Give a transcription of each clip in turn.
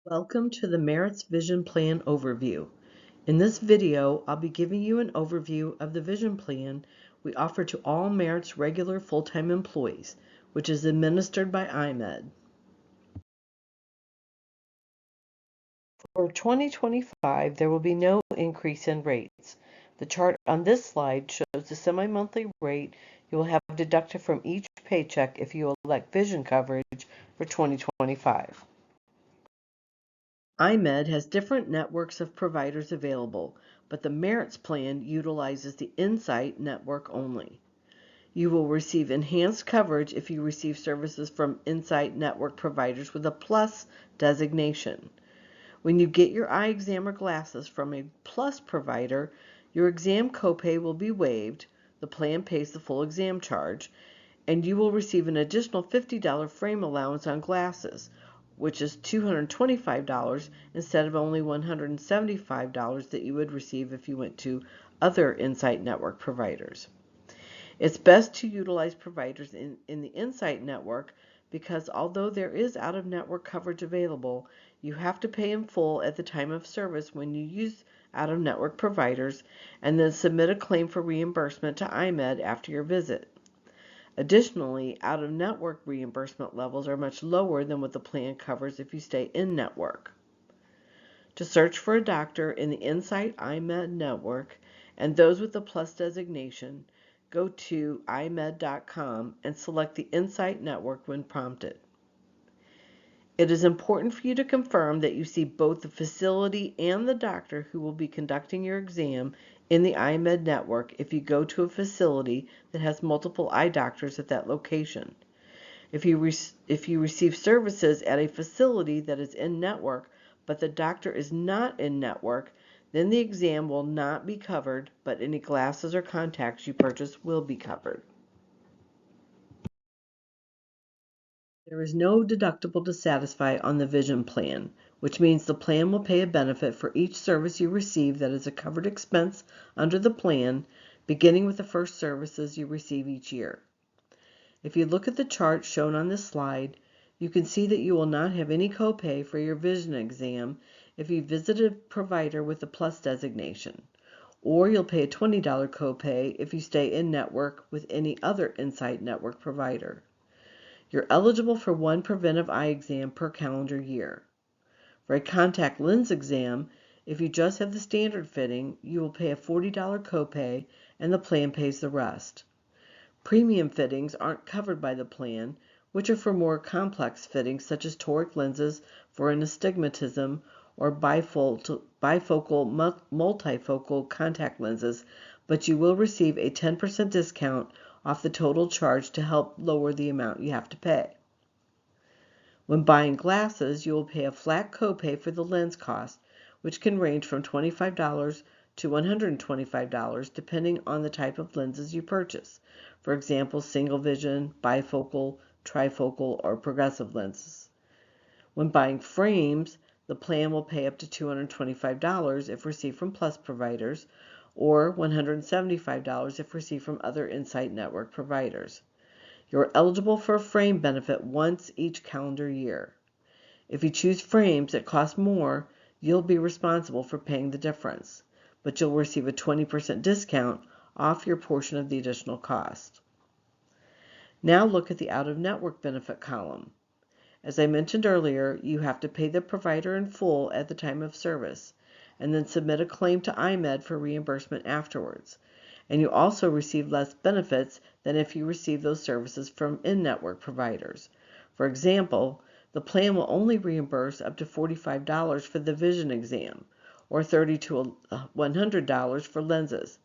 Welcome to the Merits Vision Plan overview. In this video, I'll be giving you an overview of the vision plan we offer to all Merits regular full-time employees, which is administered by IMED. For 2025, there will be no increase in rates. The chart on this slide shows the semi-monthly rate you will have deducted from each paycheck if you elect vision coverage for 2025. IMED has different networks of providers available, but the Merits plan utilizes the Insight network only. You will receive enhanced coverage if you receive services from Insight network providers with a Plus designation. When you get your eye exam or glasses from a Plus provider, your exam copay will be waived, the plan pays the full exam charge, and you will receive an additional $50 frame allowance on glasses, which is $225 instead of only $175 that you would receive if you went to other Insight network providers. It's best to utilize providers in the Insight network because although there is out-of-network coverage available, you have to pay in full at the time of service when you use out-of-network providers and then submit a claim for reimbursement to IMED after your visit. Additionally, out-of-network reimbursement levels are much lower than what the plan covers if you stay in-network. To search for a doctor in the Insight IMED network and those with the Plus designation, go to imed.com and select the Insight network when prompted. It is important for you to confirm that you see both the facility and the doctor who will be conducting your exam in the IMED network if you go to a facility that has multiple eye doctors at that location. If you receive services at a facility that is in network, but the doctor is not in network, then the exam will not be covered, but any glasses or contacts you purchase will be covered. There is no deductible to satisfy on the vision plan, which means the plan will pay a benefit for each service you receive that is a covered expense under the plan, beginning with the first services you receive each year. If you look at the chart shown on this slide, you can see that you will not have any copay for your vision exam if you visit a provider with the Plus designation, or you'll pay a $20 copay if you stay in network with any other Insight network provider. You're eligible for one preventive eye exam per calendar year. For a contact lens exam, if you just have the standard fitting, you will pay a $40 copay and the plan pays the rest. Premium fittings aren't covered by the plan, which are for more complex fittings such as toric lenses for an astigmatism or bifocal multifocal contact lenses, but you will receive a 10% discount off the total charge to help lower the amount you have to pay. When buying glasses, you will pay a flat copay for the lens cost, which can range from $25 to $125 depending on the type of lenses you purchase. For example, single vision, bifocal, trifocal, or progressive lenses. When buying frames, the plan will pay up to $225 if received from Plus providers, or $175 if received from other Insight network providers. You're eligible for a frame benefit once each calendar year. If you choose frames that cost more, you'll be responsible for paying the difference, but you'll receive a 20% discount off your portion of the additional cost. Now look at the out-of-network benefit column. As I mentioned earlier, you have to pay the provider in full at the time of service, and then submit a claim to IMED for reimbursement afterwards. And you also receive less benefits than if you receive those services from in-network providers. For example, the plan will only reimburse up to $45 for the vision exam, or $30 to $100 for lenses,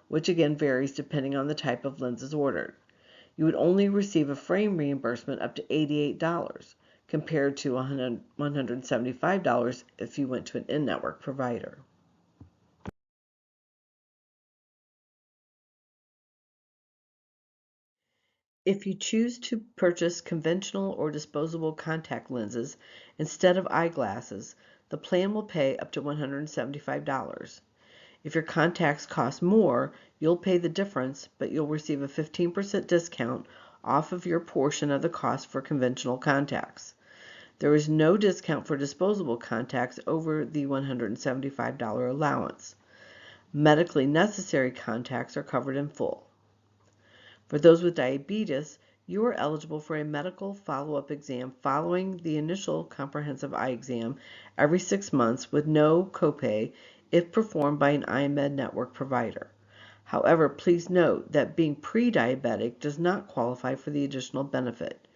which again varies depending on the type of lenses ordered. You would only receive a frame reimbursement up to $88, compared to $175 if you went to an in-network provider. If you choose to purchase conventional or disposable contact lenses instead of eyeglasses, the plan will pay up to $175. If your contacts cost more, you'll pay the difference, but you'll receive a 15% discount off of your portion of the cost for conventional contacts. There is no discount for disposable contacts over the $175 allowance. Medically necessary contacts are covered in full. For those with diabetes, you are eligible for a medical follow-up exam following the initial comprehensive eye exam every 6 months with no copay if performed by an iMed network provider. However, please note that being pre-diabetic does not qualify for the additional benefit.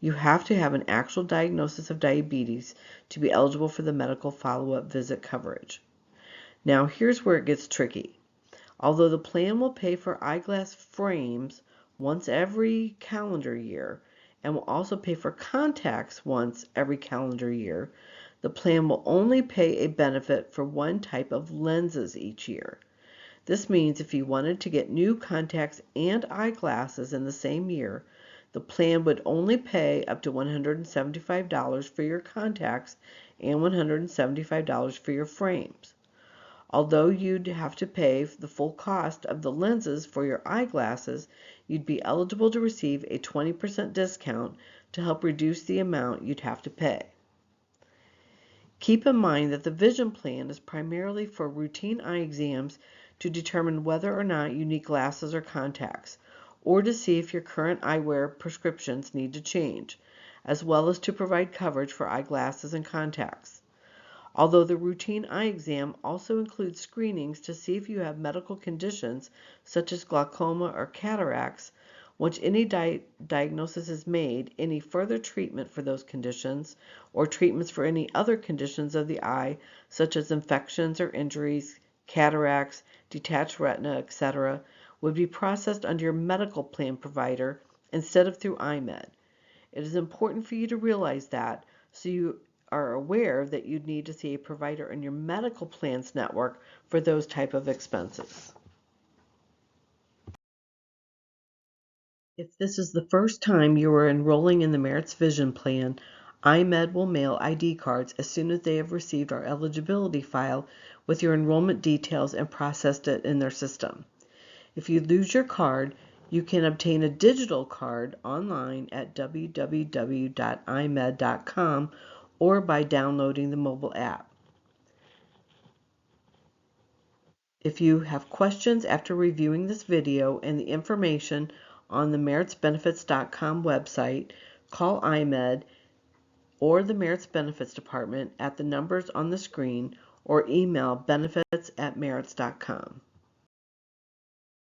You have to have an actual diagnosis of diabetes to be eligible for the medical follow-up visit coverage. Now, here's where it gets tricky. Although the plan will pay for eyeglass frames once every calendar year and will also pay for contacts once every calendar year, the plan will only pay a benefit for one type of lenses each year. This means if you wanted to get new contacts and eyeglasses in the same year, the plan would only pay up to $175 for your contacts and $175 for your frames. Although you'd have to pay the full cost of the lenses for your eyeglasses, you'd be eligible to receive a 20% discount to help reduce the amount you'd have to pay. Keep in mind that the vision plan is primarily for routine eye exams to determine whether or not you need glasses or contacts, or to see if your current eyewear prescriptions need to change, as well as to provide coverage for eyeglasses and contacts. Although the routine eye exam also includes screenings to see if you have medical conditions such as glaucoma or cataracts, once any diagnosis is made, any further treatment for those conditions or treatments for any other conditions of the eye such as infections or injuries, cataracts, detached retina, etc., would be processed under your medical plan provider instead of through iMed. It is important for you to realize that, so you are aware that you'd need to see a provider in your medical plans network for those type of expenses. If this is the first time you are enrolling in the Merits Vision Plan, iMed will mail ID cards as soon as they have received our eligibility file with your enrollment details and processed it in their system. If you lose your card, you can obtain a digital card online at www.imed.com or by downloading the mobile app. If you have questions after reviewing this video and the information on the meritsbenefits.com website, call iMed or the Merits Benefits Department at the numbers on the screen or email benefits@merits.com.